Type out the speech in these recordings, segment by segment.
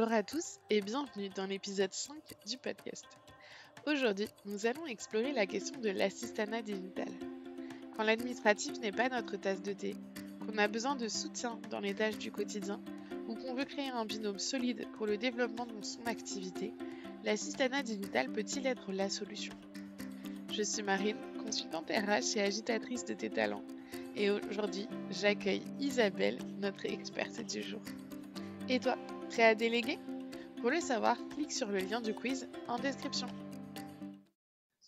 Bonjour à tous et bienvenue dans l'épisode 5 du podcast. Aujourd'hui, nous allons explorer la question de l'assistanat digital. Quand l'administratif n'est pas notre tasse de thé, qu'on a besoin de soutien dans les tâches du quotidien ou qu'on veut créer un binôme solide pour le développement de son activité, l'assistanat digital peut-il être la solution? Je suis Marine, consultante RH et agitatrice de tes talents. Et aujourd'hui, j'accueille Isabelle, notre experte du jour. Et toi, prêt à déléguer? Pour le savoir, clique sur le lien du quiz en description.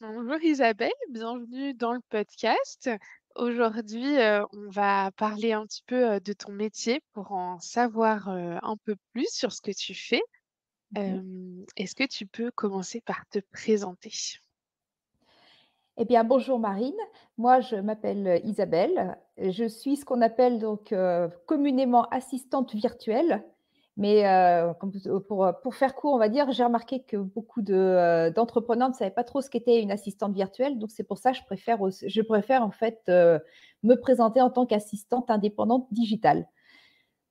Bonjour Isabelle, bienvenue dans le podcast. Aujourd'hui, on va parler un petit peu de ton métier pour en savoir un peu plus sur ce que tu fais. Mmh. Est-ce que tu peux commencer par te présenter? Eh bien, bonjour Marine. Moi, je m'appelle Isabelle. Je suis ce qu'on appelle donc, communément assistante virtuelle. Mais, pour faire court, on va dire, j'ai remarqué que beaucoup d'entrepreneurs ne savaient pas trop ce qu'était une assistante virtuelle. Donc c'est pour ça que je préfère en fait, me présenter en tant qu'assistante indépendante digitale.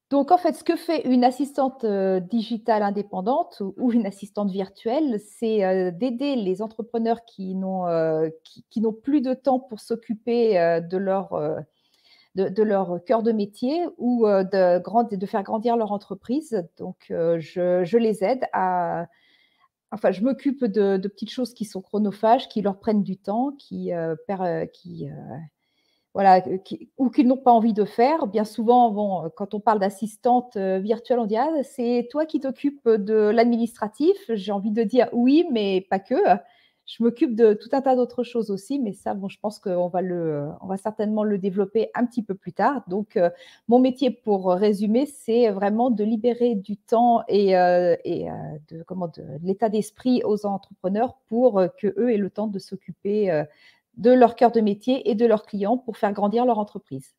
Donc en fait, ce que fait une assistante, digitale indépendante ou une assistante virtuelle, c'est, d'aider les entrepreneurs qui n'ont plus de temps pour s'occuper, de leur cœur de métier ou, de faire grandir leur entreprise. Donc, je les aide je m'occupe de petites choses qui sont chronophages, qui leur prennent du temps, voilà, ou qu'ils n'ont pas envie de faire. Bien souvent, bon, quand on parle d'assistante, virtuelle, on dit: «Ah, c'est toi qui t'occupes de l'administratif?» J'ai envie de dire: «Oui, mais pas que». Je m'occupe de tout un tas d'autres choses aussi, mais ça, bon, je pense on va certainement le développer un petit peu plus tard. Donc, mon métier, pour résumer, c'est vraiment de libérer du temps de l'état d'esprit aux entrepreneurs pour, qu'eux aient le temps de s'occuper, de leur cœur de métier et de leurs clients pour faire grandir leur entreprise.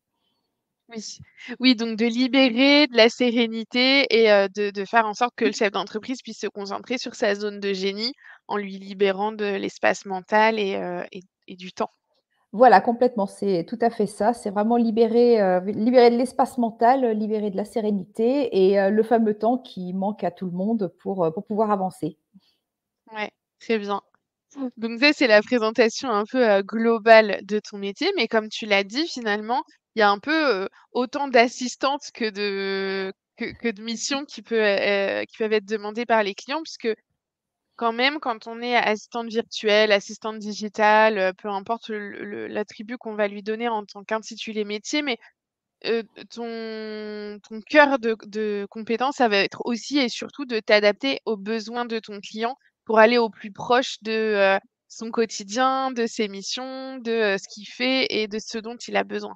Oui, oui, donc de libérer de la sérénité et de faire en sorte que le chef d'entreprise puisse se concentrer sur sa zone de génie en lui libérant de l'espace mental et du temps. Voilà, complètement, c'est tout à fait ça. C'est vraiment libérer de l'espace mental, libérer de la sérénité et le fameux temps qui manque à tout le monde pour pouvoir avancer. Ouais, très bien. Donc ça, c'est la présentation un peu, globale de ton métier, mais comme tu l'as dit, finalement, il y a un peu, autant d'assistantes que de missions qui peuvent être demandées par les clients puisque quand même, quand on est assistante virtuelle, assistante digitale, peu importe l'attribut qu'on va lui donner en tant qu'intitulé métier, mais ton cœur de compétence, ça va être aussi et surtout de t'adapter aux besoins de ton client pour aller au plus proche de, son quotidien, de ses missions, de, ce qu'il fait et de ce dont il a besoin.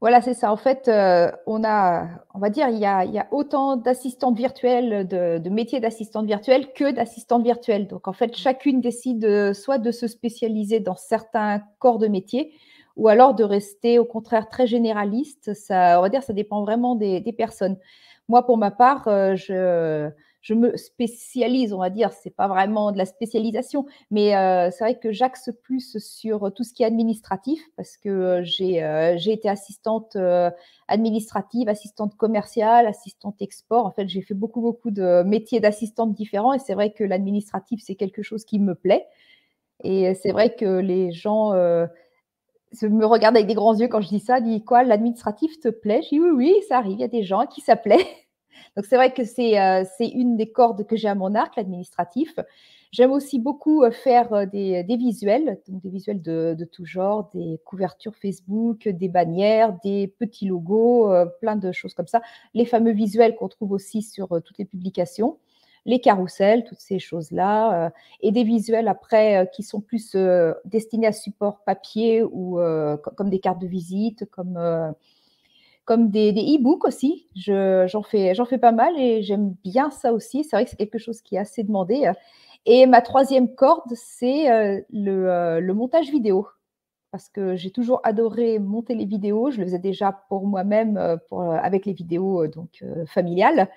Voilà, c'est ça. En fait, on va dire, il y a autant d'assistantes virtuelles, de métiers d'assistantes virtuelles que d'assistantes virtuelles. Donc en fait, Mmh. chacune décide, soit de se spécialiser dans certains corps de métier ou alors de rester au contraire très généraliste. Ça, on va dire, ça dépend vraiment des personnes. Moi, pour ma part, je me spécialise, on va dire, c'est pas vraiment de la spécialisation, mais c'est vrai que j'axe plus sur tout ce qui est administratif parce que, j'ai été assistante, administrative, assistante commerciale, assistante export. En fait, j'ai fait beaucoup, beaucoup de métiers d'assistante différents et c'est vrai que l'administratif, c'est quelque chose qui me plaît et c'est vrai que les gens, se me regardent avec des grands yeux quand je dis ça, disent: «Quoi, l'administratif te plaît?» Je dis: «Oui, oui, ça arrive, il y a des gens à qui ça plaît». Donc c'est vrai que c'est une des cordes que j'ai à mon arc, l'administratif. J'aime aussi beaucoup, faire, des visuels, donc des visuels de tout genre, des couvertures Facebook, des bannières, des petits logos, plein de choses comme ça. Les fameux visuels qu'on trouve aussi sur, toutes les publications, les carousels, toutes ces choses-là, et des visuels après, qui sont plus, destinés à support papier ou, comme des cartes de visite, comme des e-books aussi. J'en fais pas mal et j'aime bien ça aussi. C'est vrai que c'est quelque chose qui est assez demandé, et ma troisième corde, c'est, le montage vidéo. Parce que j'ai toujours adoré monter les vidéos. Je le faisais déjà pour moi-même, avec les vidéos, familiales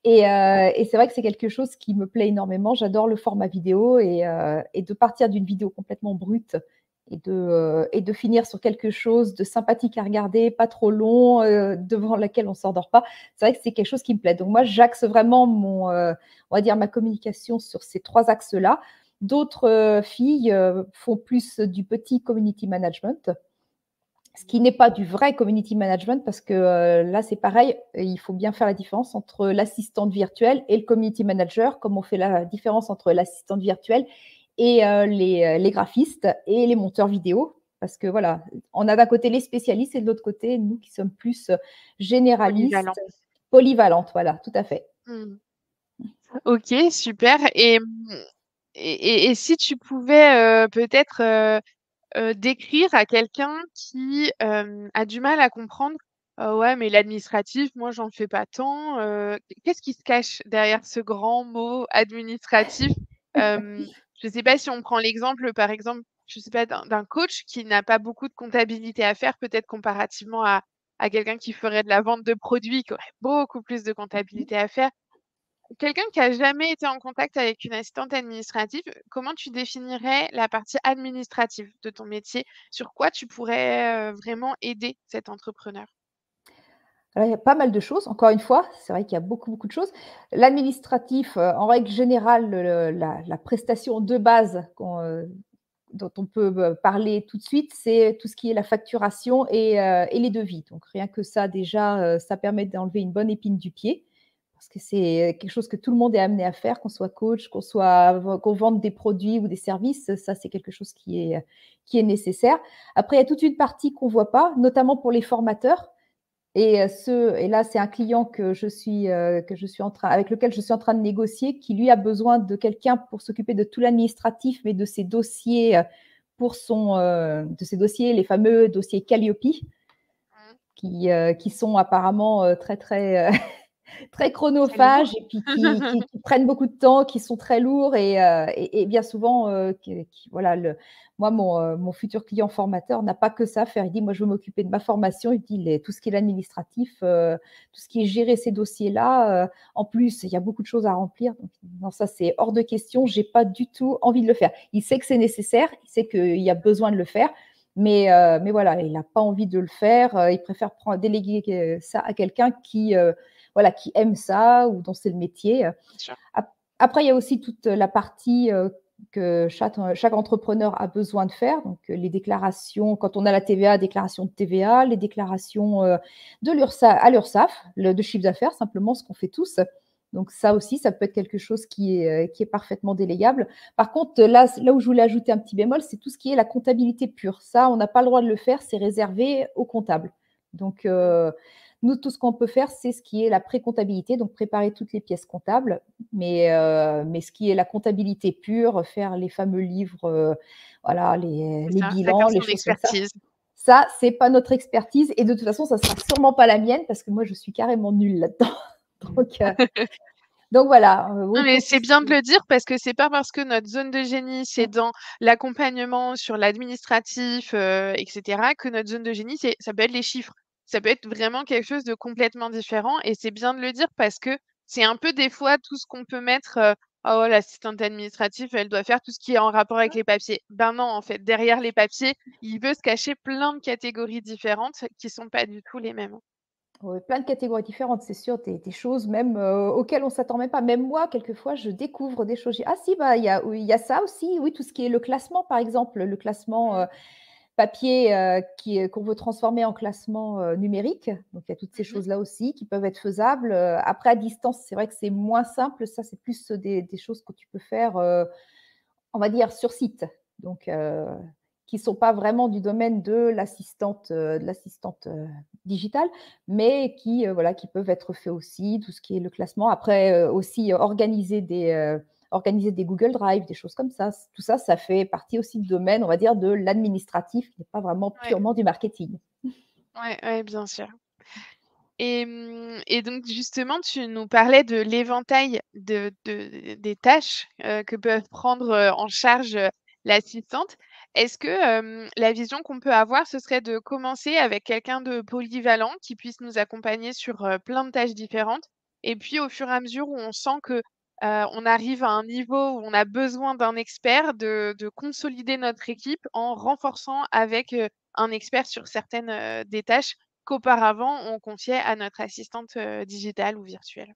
et c'est vrai que c'est quelque chose qui me plaît énormément. J'adore le format vidéo et de partir d'une vidéo complètement brute et de finir sur quelque chose de sympathique à regarder, pas trop long, devant laquelle on s'endort pas. C'est vrai que c'est quelque chose qui me plaît. Donc moi, j'axe vraiment on va dire ma communication sur ces 3 axes-là. D'autres filles font plus du petit community management, ce qui n'est pas du vrai community management parce que là, c'est pareil, il faut bien faire la différence entre l'assistante virtuelle et le community manager, comme on fait la différence entre l'assistante virtuelle et les graphistes et les monteurs vidéo. Parce que voilà, on a d'un côté les spécialistes et de l'autre côté, nous qui sommes plus Polyvalent. généralistes, polyvalentes. Voilà, tout à fait. Mmh. OK, super et si tu pouvais, peut-être, décrire à quelqu'un qui, a du mal à comprendre: Ouais, mais l'administratif, moi, j'en fais pas tant», qu'est-ce qui se cache derrière ce grand mot administratif? Hem, je sais pas si on prend l'exemple, par exemple, je sais pas, d'un coach qui n'a pas beaucoup de comptabilité à faire, peut-être comparativement à quelqu'un qui ferait de la vente de produits, qui aurait beaucoup plus de comptabilité à faire. Quelqu'un qui a jamais été en contact avec une assistante administrative, comment tu définirais la partie administrative de ton métier? Sur quoi tu pourrais, vraiment aider cet entrepreneur? Il y a pas mal de choses, encore une fois, c'est vrai qu'il y a beaucoup, beaucoup de choses. L'administratif, en règle générale, la prestation de base dont on peut, parler tout de suite, c'est tout ce qui est la facturation et les devis. Donc rien que ça déjà, ça permet d'enlever une bonne épine du pied, parce que c'est quelque chose que tout le monde est amené à faire, qu'on soit coach, qu'on vende des produits ou des services, ça c'est quelque chose qui est nécessaire. Après, il y a toute une partie qu'on voit pas, notamment pour les formateurs et là, c'est un client que je suis en train avec lequel je suis en train de négocier, qui lui a besoin de quelqu'un pour s'occuper de tout l'administratif, mais de ses dossiers, de ses dossiers, les fameux dossiers Calliope Mmh. qui sont apparemment, très, très, très C'est lourd? chronophages et puis qui prennent beaucoup de temps, qui sont très lourds et bien souvent, qui voilà le moi mon futur client formateur n'a pas que ça à faire. Il dit: «Moi je veux m'occuper de ma formation». Il dit: «Les tout ce qui est l'administratif, tout ce qui est gérer ces dossiers-là, en plus il y a beaucoup de choses à remplir, donc non ça c'est hors de question, j'ai pas du tout envie de le faire». Il sait que c'est nécessaire, il sait qu'il y a besoin de le faire, mais voilà, il a pas envie de le faire, il préfère déléguer ça à quelqu'un qui, voilà, qui aiment ça ou dont c'est le métier. Bien sûr. Après, il y a aussi toute la partie que chaque entrepreneur a besoin de faire. Donc, les déclarations, quand on a la TVA, déclaration de TVA, les déclarations de à l'URSSAF, de chiffre d'affaires, simplement ce qu'on fait tous. Donc, ça aussi, ça peut être quelque chose qui est parfaitement délégable. Par contre, là où je voulais ajouter un petit bémol, c'est tout ce qui est la comptabilité pure. Ça, on n'a pas le droit de le faire, c'est réservé aux comptables. Donc, Mmh. nous, tout ce qu'on peut faire, c'est ce qui est la pré-comptabilité, donc préparer toutes les pièces comptables, mais ce qui est la comptabilité pure, faire les fameux livres, voilà, C'est les ça, chacun bilans, les son choses comme expertise. ça, c'est pas notre expertise et de toute façon, ça sera sûrement pas la mienne parce que moi, je suis carrément nulle là-dedans. Donc, heu, donc voilà, Non, oui, mais pour tout c'est ce bien de qui le dire parce que c'est pas parce que notre zone de génie, c'est mmh, dans l'accompagnement sur l'administratif, et cetera, que notre zone de génie, ça peut être les chiffres. Ça peut être vraiment quelque chose de complètement différent et c'est bien de le dire parce que c'est un peu des fois tout ce qu'on peut mettre, «Oh, l'assistante administrative, elle doit faire tout ce qui est en rapport avec les papiers». Ben non, en fait, derrière les papiers, il peut se cacher plein de catégories différentes qui sont pas du tout les mêmes. ouais, plein de catégories différentes, c'est sûr, des choses même, auxquelles on s'attend même pas. Même moi, quelquefois, je découvre des choses. Je dis: «Ah si, bah, il y a oui, il y a ça aussi». Oui, tout ce qui est le classement, par exemple, le classement, Mmh. papier, qu'on veut transformer en classement, numérique. Donc il y a toutes ces Mmh. choses-là aussi qui peuvent être faisables. Après à distance, c'est vrai que c'est moins simple. Ça, c'est plus, des choses que tu peux faire, on va dire sur site. Donc qui sont pas vraiment du domaine de l'assistante, digitale, mais qui, voilà, qui peuvent être faits aussi, tout ce qui est le classement. Après, aussi organiser des Google Drive, des choses comme ça. Tout ça, ça fait partie aussi du domaine, on va dire, de l'administratif, qui n'est pas vraiment Ouais, purement du marketing. ouais, ouais, bien sûr. Et donc justement, tu nous parlais de l'éventail des tâches, que peuvent prendre, en charge, l'assistante. Est-ce que, la vision qu'on peut avoir, ce serait de commencer avec quelqu'un de polyvalent qui puisse nous accompagner sur, plein de tâches différentes et puis au fur et à mesure où on sent que, on arrive à un niveau où on a besoin d'un expert, de consolider notre équipe en renforçant avec, un expert sur certaines, des tâches qu'auparavant on confiait à notre assistante, digitale ou virtuelle.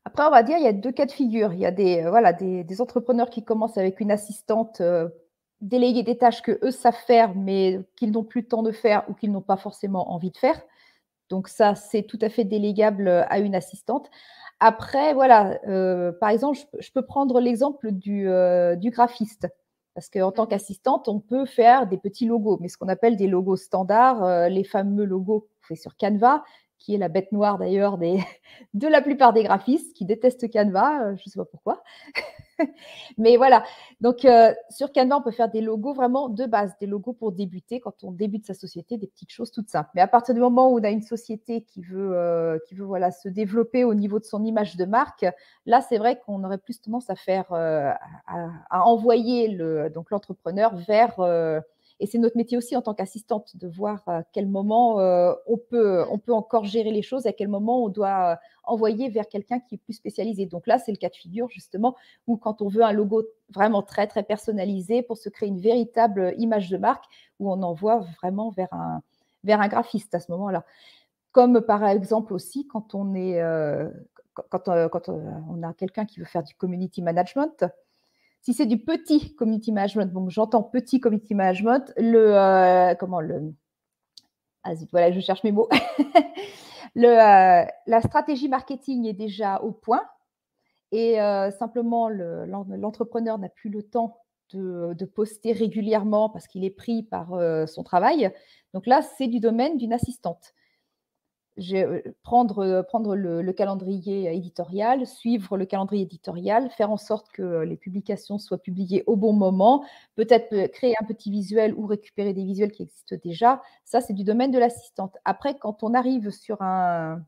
Après, on va dire, il y a 2 cas de figure. Il y a voilà, des entrepreneurs qui commencent avec une assistante, déléguer des tâches qu'eux savent faire, mais qu'ils n'ont plus le temps de faire ou qu'ils n'ont pas forcément envie de faire. Donc ça, c'est tout à fait délégable, à une assistante. Après, voilà, par exemple, je peux prendre l'exemple du graphiste. Parce qu'en tant Mmh. qu'assistante, on peut faire des petits logos, mais ce qu'on appelle des logos standards, les fameux logos faits sur Canva, qui est la bête noire d'ailleurs des de la plupart des graphistes qui détestent Canva, je ne sais pas pourquoi. Mais voilà, donc sur Canva, on peut faire des logos vraiment de base, des logos pour débuter quand on débute sa société, des petites choses toutes simples. Mais à partir du moment où on a une société qui veut voilà, se développer au niveau de son image de marque, là, c'est vrai qu'on aurait plus tendance à faire, à envoyer donc l'entrepreneur vers, et c'est notre métier aussi en tant qu'assistante de voir à quel moment Mmh. on peut encore gérer les choses, à quel moment on doit envoyer vers quelqu'un qui est plus spécialisé. Donc là, c'est le cas de figure justement ou quand on veut un logo vraiment très, très personnalisé pour se créer une véritable image de marque, où on envoie vraiment vers un graphiste à ce moment-là. Comme par exemple aussi quand on est, on a quelqu'un qui veut faire du community management. Si c'est du petit community management, donc j'entends petit community management, comment le ah zut, voilà, je cherche mes mots. La stratégie marketing est déjà au point, et simplement l'entrepreneur n'a plus le temps de poster régulièrement parce qu'il est pris par, son travail. Donc là, c'est du domaine d'une assistante. Prendre le calendrier éditorial, suivre le calendrier éditorial, faire en sorte que les publications soient publiées au bon moment, peut-être, créer un petit visuel ou récupérer des visuels qui existent déjà. Ça, c'est du domaine de l'assistante. Après, quand on arrive sur un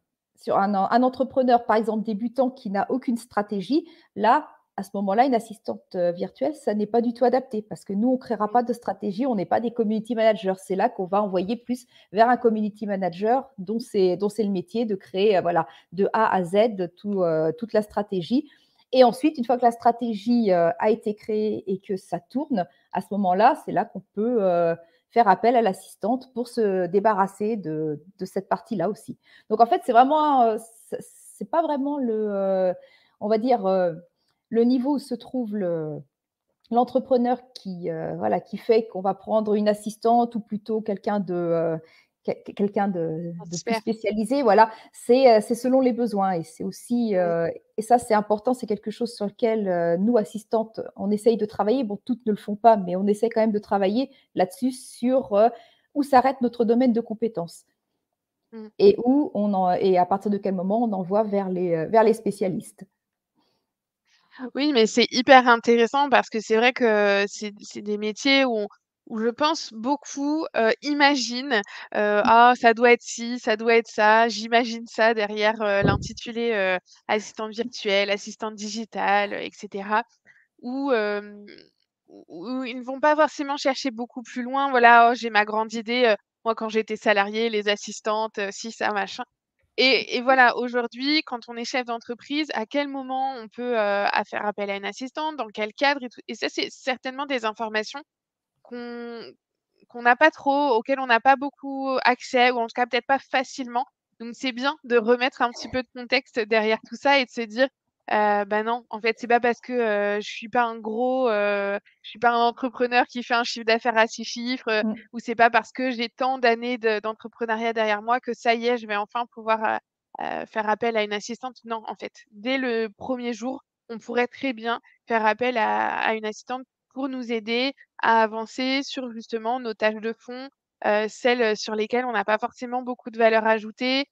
entrepreneur, par exemple, débutant qui n'a aucune stratégie, là, à ce moment-là, une assistante, virtuelle, ça n'est pas du tout adapté parce que nous, on créera Oui. pas de stratégie, on n'est pas des community managers. C'est là qu'on va envoyer plus vers un community manager dont c'est le métier de créer, voilà, de A à Z toute la stratégie, et ensuite, une fois que la stratégie, a été créée et que ça tourne, à ce moment-là, c'est là qu'on peut, faire appel à l'assistante pour se débarrasser de cette partie-là aussi. Donc en fait, c'est vraiment, c'est pas vraiment on va dire, le niveau où se trouve l'entrepreneur voilà, qui fait qu'on va prendre une assistante ou plutôt quelqu'un de plus Expert. spécialisé, voilà, c'est selon les besoins, et c'est aussi, Oui. et ça, c'est important, c'est quelque chose sur lequel, nous, assistantes, on essaye de travailler. Bon, toutes ne le font pas, mais on essaie quand même de travailler là-dessus sur, où s'arrête notre domaine de compétences Mmh. et à partir de quel moment on envoie vers les spécialistes. Oui, mais c'est hyper intéressant parce que c'est vrai que c'est des métiers où je pense beaucoup, imaginent, «Ah, ça doit être ci, ça doit être ça, j'imagine ça derrière, l'intitulé, assistante virtuelle, assistante digitale, et cetera». Où, où ils ne vont pas forcément chercher beaucoup plus loin. Voilà: «Oh, j'ai ma grande idée, moi quand j'étais salariée, les assistantes, ci, ça, machin». Et voilà, aujourd'hui, quand on est chef d'entreprise, à quel moment on peut, faire appel à une assistante, dans quel cadre et tout? Et ça, c'est certainement des informations qu'on qu'on n'a pas trop, auxquelles on n'a pas beaucoup accès ou en tout cas peut-être pas facilement. Donc c'est bien de remettre un petit peu de contexte derrière tout ça et de se dire, «Bah non, en fait, c'est pas parce que, je suis pas un entrepreneur qui fait un chiffre d'affaires à 6 chiffres, Mmh. ou c'est pas parce que j'ai tant d'années d'entrepreneuriat derrière moi que ça y est, je vais enfin pouvoir, faire appel à une assistante». Non, en fait, dès le premier jour, on pourrait très bien faire appel à une assistante pour nous aider à avancer sur justement nos tâches de fond, celles, sur lesquelles on n'a pas forcément beaucoup de valeur ajoutée.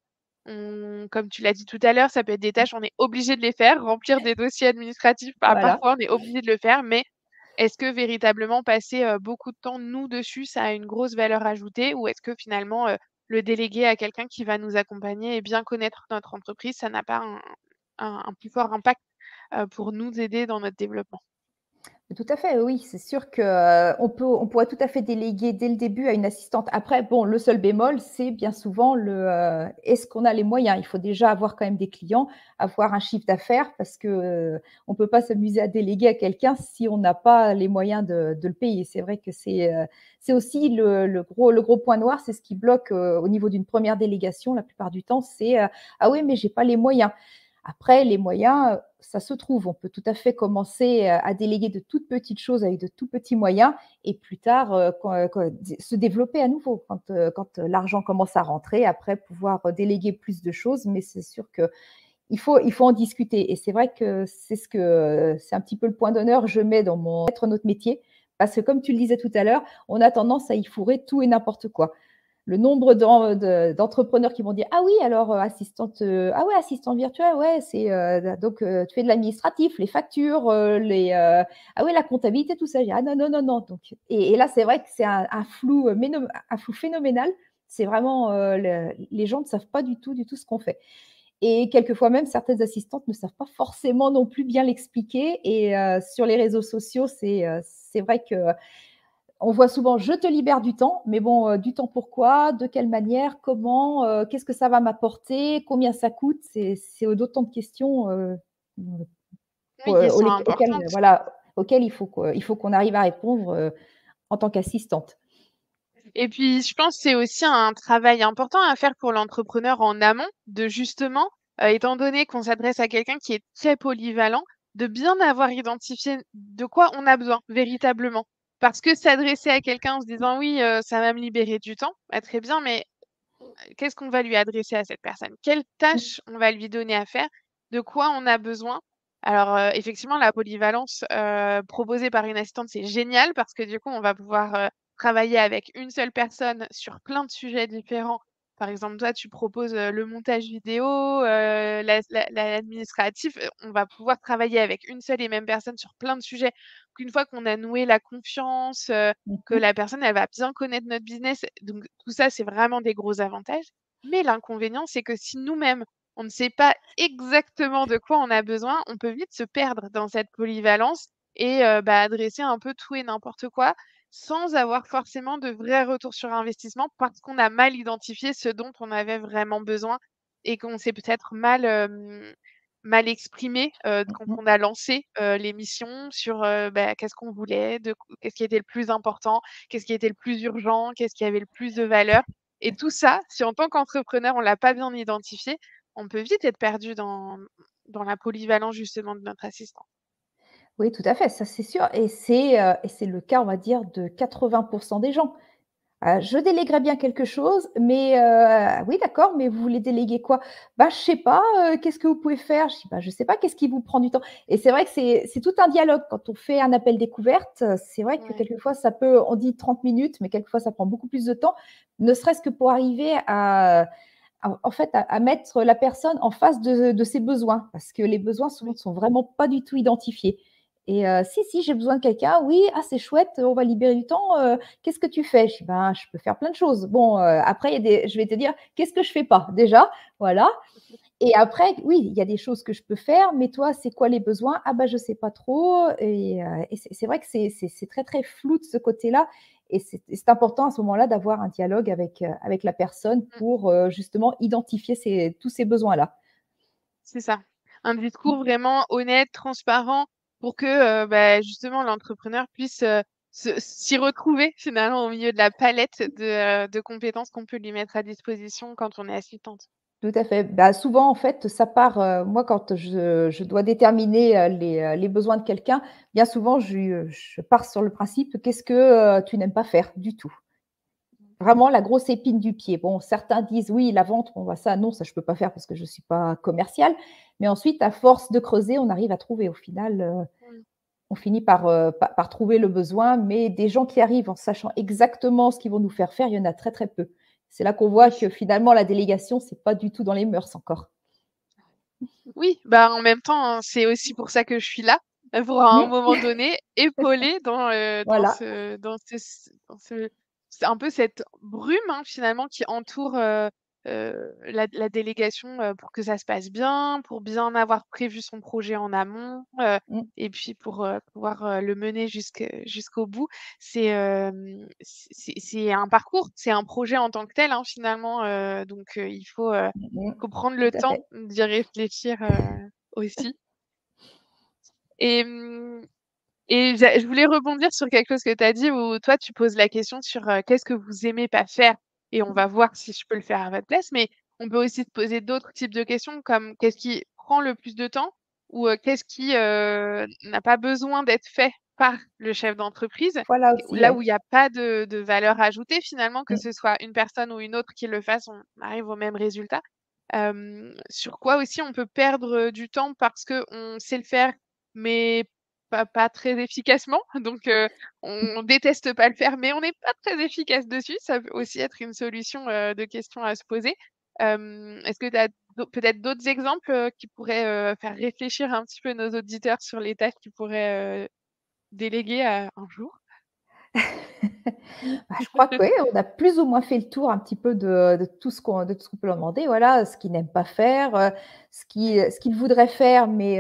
Comme tu l'as dit tout à l'heure, ça peut être des tâches, on est obligé de les faire, remplir des dossiers administratifs, bah, Voilà. parfois on est obligé de le faire, mais est-ce que véritablement passer, beaucoup de temps, nous, dessus, ça a une grosse valeur ajoutée? Ou est-ce que finalement, le déléguer à quelqu'un qui va nous accompagner et bien connaître notre entreprise, ça n'a pas un plus fort impact, pour nous aider dans notre développement? Tout à fait, oui, c'est sûr que, on pourrait tout à fait déléguer dès le début à une assistante. Après, bon, le seul bémol, c'est bien souvent est-ce qu'on a les moyens? Il faut déjà avoir quand même des clients, avoir un chiffre d'affaires parce que, on peut pas s'amuser à déléguer à quelqu'un si on n'a pas les moyens de le payer. C'est vrai que c'est aussi le gros point noir, c'est ce qui bloque, au niveau d'une première délégation la plupart du temps, c'est, «Ah oui, mais j'ai pas les moyens». Après, les moyens, ça se trouve. On peut tout à fait commencer, à déléguer de toutes petites choses avec de tout petits moyens et plus tard, quand se développer à nouveau quand l'argent commence à rentrer, après pouvoir, déléguer plus de choses. Mais c'est sûr qu'il faut en discuter et c'est vrai que c'est un petit peu le point d'honneur que je mets dans mon être notre métier. Parce que comme tu le disais tout à l'heure, on a tendance à y fourrer tout et n'importe quoi. Le nombre d'entrepreneurs qui vont dire: «Ah oui, alors, assistante, ah ouais, assistante virtuelle, ouais, c'est, donc, tu fais de l'administratif, les factures, ah oui, la comptabilité, tout ça». Je dis: «Ah non, non, non, non», donc et là, c'est vrai que c'est un flou, un flou phénoménal. C'est vraiment, les gens ne savent pas du tout ce qu'on fait et quelquefois même, certaines assistantes ne savent pas forcément non plus bien l'expliquer et sur les réseaux sociaux, c'est vrai que on voit souvent: «Je te libère du temps», mais bon, du temps pourquoi? De quelle manière? Comment? Qu'est-ce que ça va m'apporter? Combien ça coûte? C'est d'autant de questions, Oui, qui sont auxquelles, importantes. voilà, auxquelles il faut qu'on arrive à répondre, en tant qu'assistante. Et puis, je pense que c'est aussi un travail important à faire pour l'entrepreneur en amont, de justement, étant donné qu'on s'adresse à quelqu'un qui est très polyvalent, de bien avoir identifié de quoi on a besoin véritablement. Parce que s'adresser à quelqu'un en se disant: «Oui, ça va me libérer du temps», bah, très bien, mais qu'est-ce qu'on va lui adresser à cette personne? Quelles tâches on va lui donner à faire? De quoi on a besoin? Alors, effectivement, la polyvalence, proposée par une assistante, c'est génial parce que du coup, on va pouvoir, travailler avec une seule personne sur plein de sujets différents. Par exemple, toi, tu proposes, le montage vidéo, l'administratif, on va pouvoir travailler avec une seule et même personne sur plein de sujets. Qu'une fois qu'on a noué la confiance, Mmh que mh. la personne, elle va bien connaître notre business. Donc tout ça, c'est vraiment des gros avantages. Mais l'inconvénient, c'est que si nous-mêmes, on ne sait pas exactement de quoi on a besoin, on peut vite se perdre dans cette polyvalence et bah, adresser un peu tout et n'importe quoi, sans avoir forcément de vrais retours sur investissement parce qu'on a mal identifié ce dont on avait vraiment besoin et qu'on s'est peut-être mal exprimé, quand Mmh. on a lancé, l'émission sur, bah, qu'est-ce qu'on voulait, qu'est-ce qui était le plus important, qu'est-ce qui était le plus urgent, qu'est-ce qui avait le plus de valeur et tout ça, si en tant qu'entrepreneur, on l'a pas bien identifié, on peut vite être perdu dans la polyvalence justement de notre assistant. Oui, tout à fait, ça c'est sûr et c'est le cas, on va dire, de 80 des gens. Je déléguerais bien quelque chose, mais oui d'accord, mais vous voulez déléguer quoi? «Bah, je sais pas, qu'est-ce que vous pouvez faire?» Je dis: «Bah, je sais pas, qu'est-ce qui vous prend du temps?» et c'est vrai que c'est tout un dialogue quand on fait un appel découverte, c'est vrai que Ouais. quelquefois on dit 30 minutes, mais quelquefois ça prend beaucoup plus de temps, ne serait-ce que pour arriver en fait, à mettre la personne en face de ses besoins. Parce que les besoins souvent Oui. ne sont vraiment pas du tout identifiés et «Si, si, j'ai besoin de quelqu'un. Oui, ah, c'est chouette, on va libérer du temps, qu'est-ce que tu fais?» Je dis: «Ben, je peux faire plein de choses». Bon, après il y a des je vais te dire: «Qu'est-ce que je fais pas?» déjà, voilà et après, oui, il y a des choses que je peux faire, mais toi, c'est quoi les besoins? Ah bah, je sais pas trop et c'est vrai que c'est très, très flou de ce côté-là et c'est important à ce moment-là d'avoir un dialogue avec la personne Mmh. pour, justement identifier tous ces besoins-là. C'est ça. Un discours vraiment honnête, transparent pour que, bah, justement l'entrepreneur puisse, s'y retrouver finalement au milieu de la palette de compétences qu'on peut lui mettre à disposition quand on est assistante. Tout à fait. Bah, souvent, en fait, ça part, moi, quand je dois déterminer, les besoins de quelqu'un, bien souvent, je pars sur le principe: «Qu'est-ce que, tu n'aimes pas faire?» du tout. Vraiment la grosse épine du pied. Bon, certains disent: «Oui, la vente, bon, bah, ça non, ça je peux pas faire parce que je suis pas commerciale». Mais ensuite, à force de creuser, on arrive à trouver. Au final, Mmh. on finit par trouver le besoin, mais des gens qui arrivent en sachant exactement ce qu'ils vont nous faire faire, il y en a très, très peu. C'est là qu'on voit Oui. que finalement la délégation, c'est pas du tout dans les mœurs encore. Oui, bah, en même temps, hein, c'est aussi pour ça que je suis là, pour à un Mmh, moment donné épauler voilà. dans ce c'est un peu cette brume, hein, finalement qui entoure, la délégation, pour que ça se passe bien, pour bien avoir prévu son projet en amont, Mmh, et puis pour, pouvoir, le mener jusqu'au bout. C'est un parcours, c'est un projet en tant que tel, hein, finalement, donc il mmh mh. faut prendre Tout le à temps fait. d'y réfléchir, aussi. Et mmh et je voulais rebondir sur quelque chose que tu as dit où toi tu poses la question sur, qu'est-ce que vous aimez pas faire? Et on va voir si je peux le faire à votre place, mais on peut aussi se poser d'autres types de questions comme qu'est-ce qui prend le plus de temps? Ou, qu'est-ce qui, n'a pas besoin d'être fait par le chef d'entreprise? Voilà Et où aussi, là ouais. où il y a pas de valeur ajoutée finalement, que Mmh. ce soit une personne ou une autre qui le fasse, on arrive au même résultat. Sur quoi aussi on peut perdre, du temps parce qu'on sait le faire, mais pas très efficacement, donc on déteste pas le faire, mais on n'est pas très efficace dessus. Ça peut aussi être une solution, de question à se poser. Est-ce que tu as peut-être d'autres exemples, qui pourraient, faire réfléchir un petit peu nos auditeurs sur les tâches qu'ils pourraient, déléguer à un jour? Bah, je crois que oui, on a plus ou moins fait le tour un petit peu de tout ce qu'on peut leur demander. Voilà, ce qu'ils n'aiment pas faire, Ouais. ce qu'ils voudraient faire, mais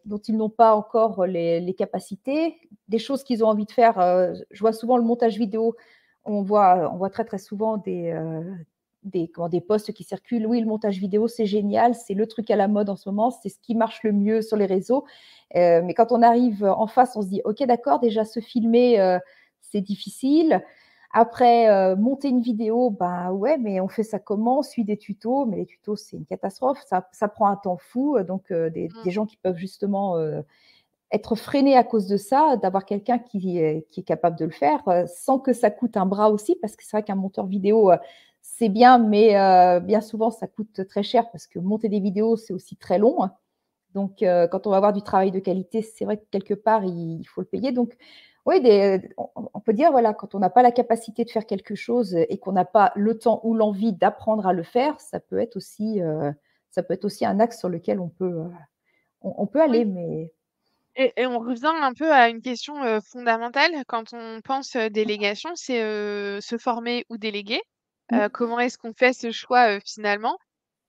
dont ils n'ont pas encore les capacités. Des choses qu'ils ont envie de faire, je vois souvent le montage vidéo. On voit très, très souvent des posts qui circulent. Oui, le montage vidéo, c'est génial, c'est le truc à la mode en ce moment, c'est ce qui marche le mieux sur les réseaux. Mais quand on arrive en face, on se dit: «OK, d'accord, déjà se filmer, c'est difficile. Après, monter une vidéo, bah, ouais, mais on fait ça comment? On suit des tutos, mais les tutos, c'est une catastrophe. Ça prend un temps fou, donc des Mmh. gens qui peuvent justement, être freinés à cause de ça, d'avoir quelqu'un qui est capable de le faire, sans que ça coûte un bras aussi. Parce que c'est vrai qu'un monteur vidéo, c'est bien, mais bien souvent, ça coûte très cher parce que monter des vidéos, c'est aussi très long. Donc, quand on va avoir du travail de qualité, c'est vrai que quelque part, il faut le payer. Donc, oui, on peut dire, voilà, quand on n'a pas la capacité de faire quelque chose et qu'on n'a pas le temps ou l'envie d'apprendre à le faire, ça peut être aussi un axe sur lequel on peut Oui. aller, mais Et on revient un peu à une question, fondamentale quand on pense, délégation, c'est, se former ou déléguer. mmh, Comment est-ce qu'on fait ce choix, finalement?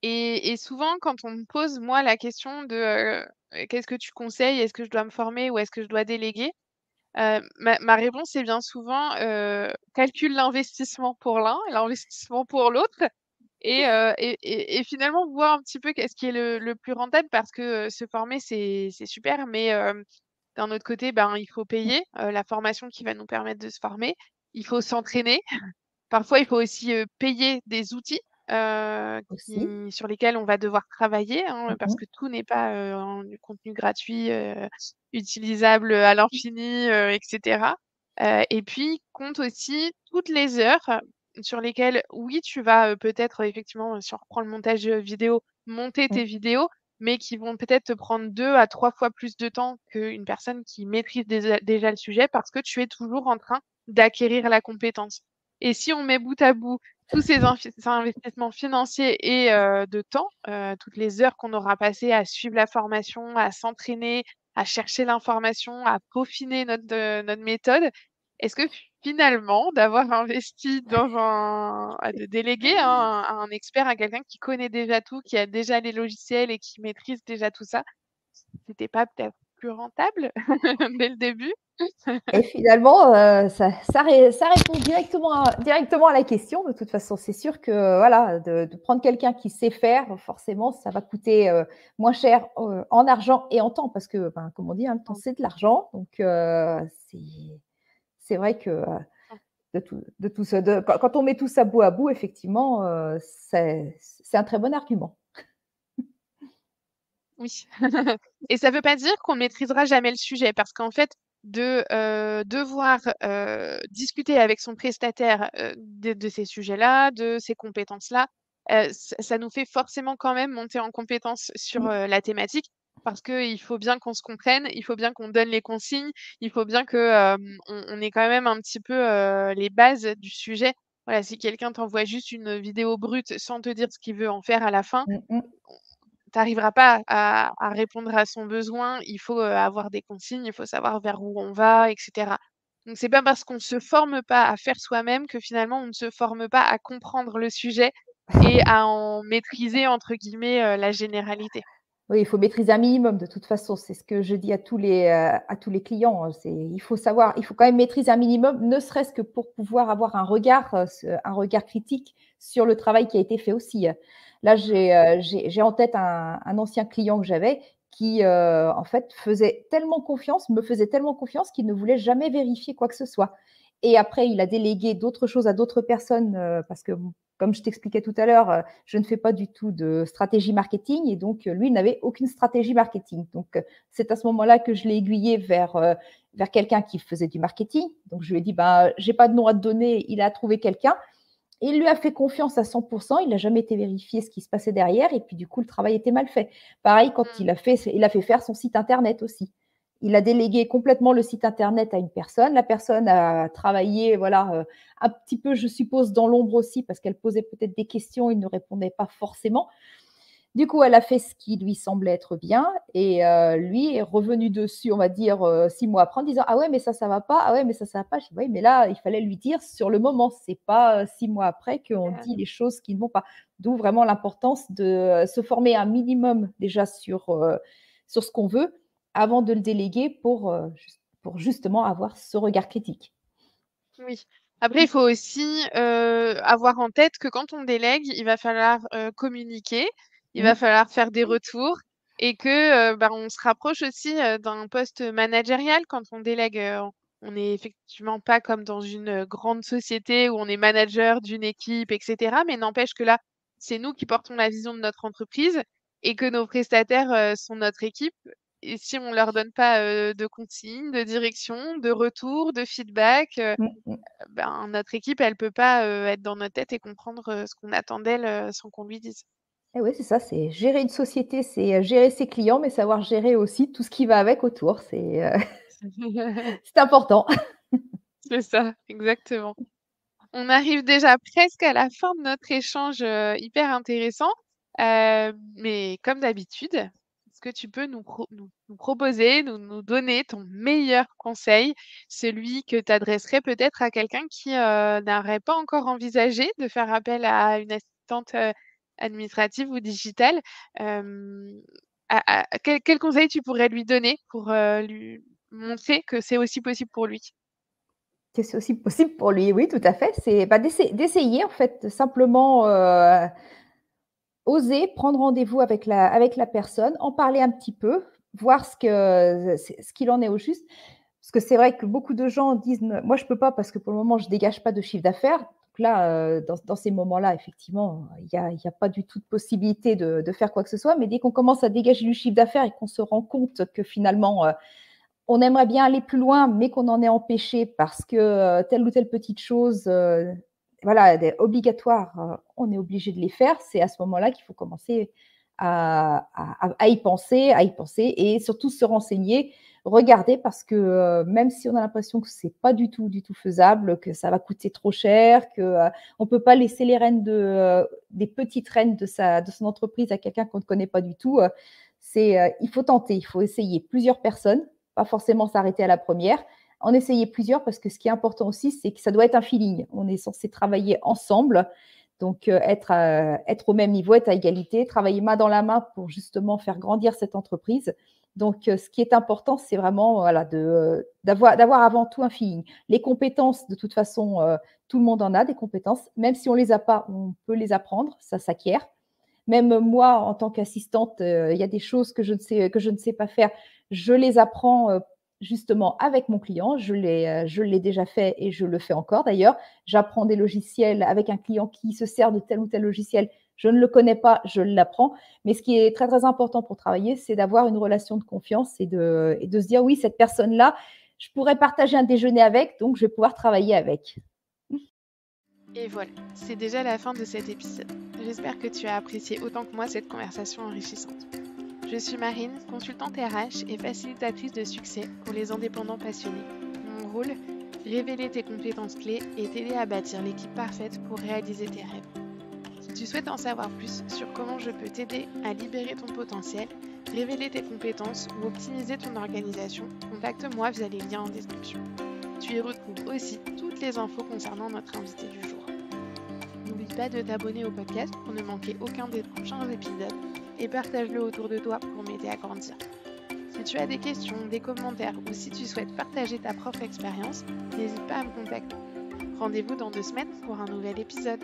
Et souvent quand on me pose, moi, la question de, «Qu'est-ce que tu conseilles? Est-ce que je dois me former ou est-ce que je dois déléguer?» Ma réponse est bien souvent, calcule l'investissement pour l'un et l'investissement pour l'autre. Et finalement, voir un petit peu qu'est-ce qui est le plus rentable parce que, se former, c'est super, mais d'un autre côté, ben, il faut mmh, payer, la formation qui va nous permettre de se former. Il faut s'entraîner. Parfois, il faut aussi, payer des outils, aussi. sur lesquels on va devoir travailler, hein, Mmh parce mh. que tout n'est pas, en du contenu gratuit, utilisable, à l'infini, et cetera. Et puis compte aussi toutes les heures sur lesquelles, oui, tu vas, peut-être, effectivement, si on reprend le montage, vidéo, monter Mmh. tes vidéos, mais qui vont peut-être te prendre 2 à 3 fois plus de temps qu'une personne qui maîtrise déjà le sujet parce que tu es toujours en train d'acquérir la compétence. Et si on met bout à bout tous ces investissements financiers et de temps, toutes les heures qu'on aura passées à suivre la formation, à s'entraîner, à chercher l'information, à peaufiner notre méthode, est-ce que finalement d'avoir investi dans de déléguer, hein, à un expert, à quelqu'un qui connaît déjà tout, qui a déjà les logiciels et qui maîtrise déjà tout ça, c'était pas peut-être plus rentable dès le début? Et finalement, ça répond directement à la question. De toute façon, c'est sûr que, voilà, de prendre quelqu'un qui sait faire, forcément, ça va coûter, moins cher, en argent et en temps parce que, ben, comme on dit, hein, le temps, c'est de l'argent. Donc, c'est vrai que, de tout ça quand on met tout ça bout à bout, effectivement, c'est un très bon argument. Oui. Et ça veut pas dire qu'on maîtrisera jamais le sujet parce qu'en fait, devoir, discuter avec son prestataire, de ces sujets-là, de ces compétences-là, ça nous fait forcément quand même monter en compétence sur, Mmh, la thématique parce qu'il faut bien qu'on se comprenne, il faut bien qu'on donne les consignes, il faut bien que, on ait quand même un petit peu, les bases du sujet. Voilà, si quelqu'un t'envoie juste une vidéo brute sans te dire ce qu'il veut en faire à la fin, mmh mh. tu arriveras pas à répondre à son besoin. Il faut, avoir des consignes, il faut savoir vers où on va et cetera. Donc c'est pas parce qu'on se forme pas à faire soi-même que finalement on ne se forme pas à comprendre le sujet et à en maîtriser, entre guillemets, la généralité. Oui, il faut maîtriser un minimum de toute façon. C'est ce que je dis à tous les clients, il faut savoir, il faut quand même maîtriser un minimum, ne serait-ce que pour pouvoir avoir un regard critique sur le travail qui a été fait aussi. Là, Mmh. j'ai en tête un ancien client que j'avais qui, en fait, me faisait tellement confiance qu'il ne voulait jamais vérifier quoi que ce soit. Et après, il a délégué d'autres choses à d'autres personnes, parce que, bon, comme je t'expliquais tout à l'heure, je ne fais pas du tout de stratégie marketing et donc lui n'avait aucune stratégie marketing. Donc c'est à ce moment-là que je l'ai aiguillé vers quelqu'un qui faisait du marketing. Donc je lui ai dit: «Ben, j'ai pas de nom à te donner», il a trouvé quelqu'un. Il lui a fait confiance à 100. Il n'a jamais été vérifié ce qui se passait derrière et puis du coup le travail était mal fait. Pareil quand Mmh. il a fait faire son site internet aussi. Il a délégué complètement le site internet à une personne. La personne a travaillé, voilà, un petit peu, je suppose, dans l'ombre aussi parce qu'elle posait peut-être des questions, il ne répondait pas forcément. Du coup, elle a fait ce qui lui semblait être bien et lui est revenu dessus, on va dire, 6 mois après en disant: «Ah ouais, mais ça va pas. Ah ouais, mais ça va pas». Je dis: «Oui, mais là, il fallait lui dire sur le moment. C'est pas, 6 mois après qu'on dit les choses qui ne vont pas». D'où vraiment l'importance de, se former un minimum déjà sur ce qu'on veut avant de le déléguer pour justement avoir ce regard critique. Oui. Après, il faut aussi, avoir en tête que quand on délègue, il va falloir, communiquer, il va Mmh. falloir faire des retours et que, bah, on se rapproche aussi, d'un poste managérial quand on délègue, on n'est effectivement pas comme dans une, grande société où on est manager d'une équipe et cetera. Mais n'empêche que là, c'est nous qui portons la vision de notre entreprise et que nos prestataires, sont notre équipe et si on leur donne pas, de consignes, de direction, de retours, de feedback, Mmh mh. ben, notre équipe, elle peut pas, être dans notre tête et comprendre, ce qu'on attend d'elle, sans qu'on lui dise. Et oui, c'est ça, c'est gérer une société, c'est, gérer ses clients, mais savoir gérer aussi tout ce qui va avec autour. C'est important. C'est ça, exactement. On arrive déjà presque à la fin de notre échange, hyper intéressant, mais comme d'habitude, est-ce que tu peux nous proposer, nous donner ton meilleur conseil, celui que tu adresserais peut-être à quelqu'un qui, n'aurait pas encore envisagé de faire appel à une assistante, administrative ou digitale? Hem, quel conseil tu pourrais lui donner pour, lui montrer que c'est aussi possible pour lui? Que c'est aussi possible pour lui, oui, tout à fait. C'est, bah, d'essayer en fait, simplement, oser prendre rendez-vous avec la personne, en parler un petit peu, voir ce qu'il en est au juste. Parce que c'est vrai que beaucoup de gens disent: «Ne moi je peux pas parce que pour le moment je dégage pas de chiffre d'affaires». Donc là, dans ces moments-là, effectivement, il y a pas du tout de possibilité de faire quoi que ce soit. Mais dès qu'on commence à dégager du chiffre d'affaires et qu'on se rend compte que finalement, on aimerait bien aller plus loin, mais qu'on en est empêché parce que, telle ou telle petite chose, voilà, elle est obligatoire, on est obligé de les faire. C'est à ce moment-là qu'il faut commencer à y penser et surtout se renseigner, regarder parce que, même si on a l'impression que c'est pas du tout faisable, que ça va coûter trop cher, que, on peut pas laisser les rênes des petites rênes de son entreprise à quelqu'un qu'on ne connaît pas du tout, il faut tenter, il faut essayer plusieurs personnes, pas forcément s'arrêter à la première, en essayer plusieurs parce que ce qui est important aussi, c'est que ça doit être un feeling. On est censé travailler ensemble, donc être au même niveau, être à égalité, travailler main dans la main pour justement faire grandir cette entreprise. Donc ce qui est important, c'est vraiment, voilà, d'avoir avant tout un feeling. Les compétences, de toute façon, tout le monde en a des compétences, même si on les a pas, on peut les apprendre, ça s'acquiert. Même moi, en tant qu'assistante, il y a des choses que je ne sais pas faire. Je les apprends, justement avec mon client. Je l'ai déjà fait et je le fais encore d'ailleurs. J'apprends des logiciels avec un client qui se sert de tel ou tel logiciel. Je ne le connais pas, je l'apprends. Mais ce qui est très, très important pour travailler, c'est d'avoir une relation de confiance et de se dire: «Oui, cette personne-là, je pourrais partager un déjeuner avec, donc je vais pouvoir travailler avec». Et voilà, c'est déjà la fin de cet épisode. J'espère que tu as apprécié autant que moi cette conversation enrichissante. Je suis Marine, consultante RH et facilitatrice de succès pour les indépendants passionnés. Mon rôle, révéler tes compétences clés et t'aider à bâtir l'équipe parfaite pour réaliser tes rêves. Si tu souhaites en savoir plus sur comment je peux t'aider à libérer ton potentiel, révéler tes compétences ou optimiser ton organisation, contacte-moi via les liens en description. Tu y retrouves aussi toutes les infos concernant notre invité du jour. N'oublie pas de t'abonner au podcast pour ne manquer aucun des prochains épisodes et partage-le autour de toi pour m'aider à grandir. Si tu as des questions, des commentaires ou si tu souhaites partager ta propre expérience, n'hésite pas à me contacter. Rendez-vous dans 2 semaines pour un nouvel épisode.